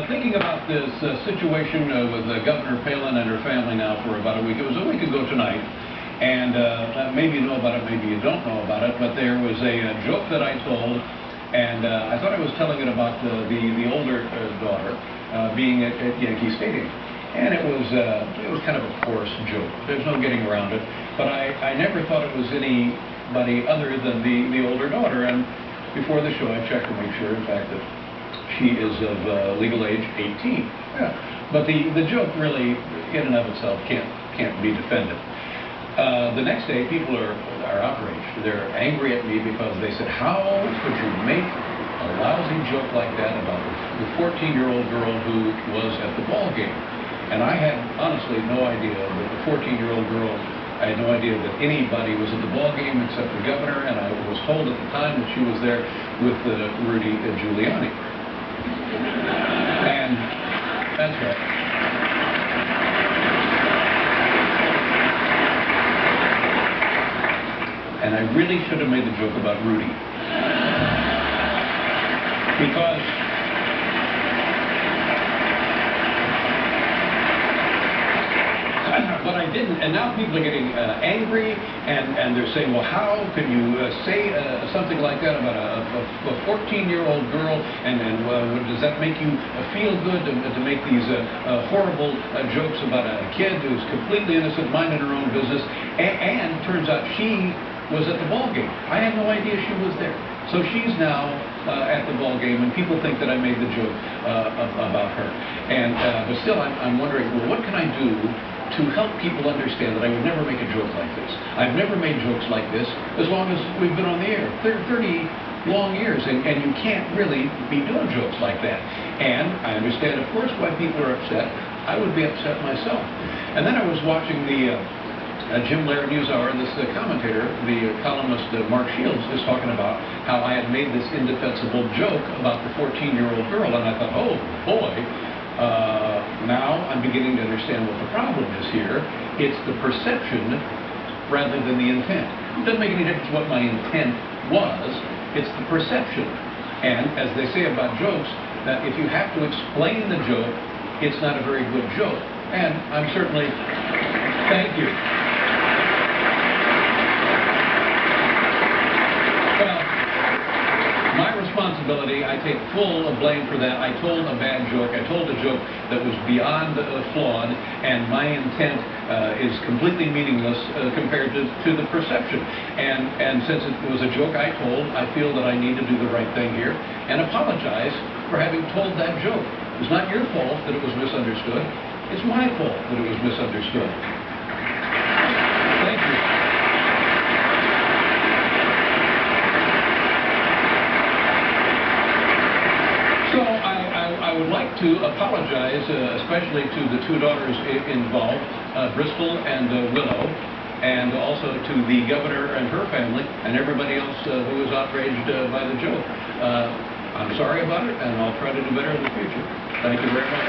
thinking about this situation with Governor Palin and her family now for about a week. It was a week ago tonight, and maybe you know about it, maybe you don't know about it, but there was a joke that I told, and I thought I was telling it about the older daughter being at Yankee Stadium. And it was kind of a coarse joke. There's no getting around it. But I never thought it was anybody other than the older daughter. And before the show, I checked to make sure, in fact, that she is of legal age 18. Yeah. But the joke really, in and of itself, can't be defended. The next day, people are outraged. They're angry at me because they said, "How could you make a lousy joke like that about the 14-year-old girl who was at the ball game?" And I had, honestly, no idea that the 14-year-old girl, I had no idea that anybody was at the ball game except the governor, and I was told at the time that she was there with Rudy Giuliani. And that's right. And I really should have made the joke about Rudy. Because but I didn't, and now people are getting angry, and they're saying, well, how can you say something like that about a 14-year-old girl, and does that make you feel good to make these horrible jokes about a kid who's completely innocent, minding her own business, and turns out she was at the ball game. I had no idea she was there. So she's now at the ball game, and people think that I made the joke about her. And but still, I'm wondering, well, what can I do to help people understand that I would never make a joke like this? I've never made jokes like this as long as we've been on the air. 30 long years, and you can't really be doing jokes like that. And I understand, of course, why people are upset. I would be upset myself. And then I was watching the Jim Lehrer NewsHour, and this commentator, the columnist Mark Shields, is talking about how I had made this indefensible joke about the 14-year-old girl, and I thought, oh boy, now I'm beginning to understand what the problem is here. It's the perception rather than the intent. It doesn't make any difference what my intent was, it's the perception. And as they say about jokes, that if you have to explain the joke, it's not a very good joke. And I'm certainly, thank you. Well, my responsibility, I take full blame for that. I told a bad joke. I told a joke that was beyond flawed, and my intent is completely meaningless compared to the perception. And since it was a joke I told, I feel that I need to do the right thing here and apologize for having told that joke. It's not your fault that it was misunderstood. It's my fault that it was misunderstood. Thank you. So I would like to apologize, especially to the two daughters involved, Bristol and Willow, and also to the governor and her family, and everybody else who was outraged by the joke. I'm sorry about it, and I'll try to do better in the future. Thank you very much.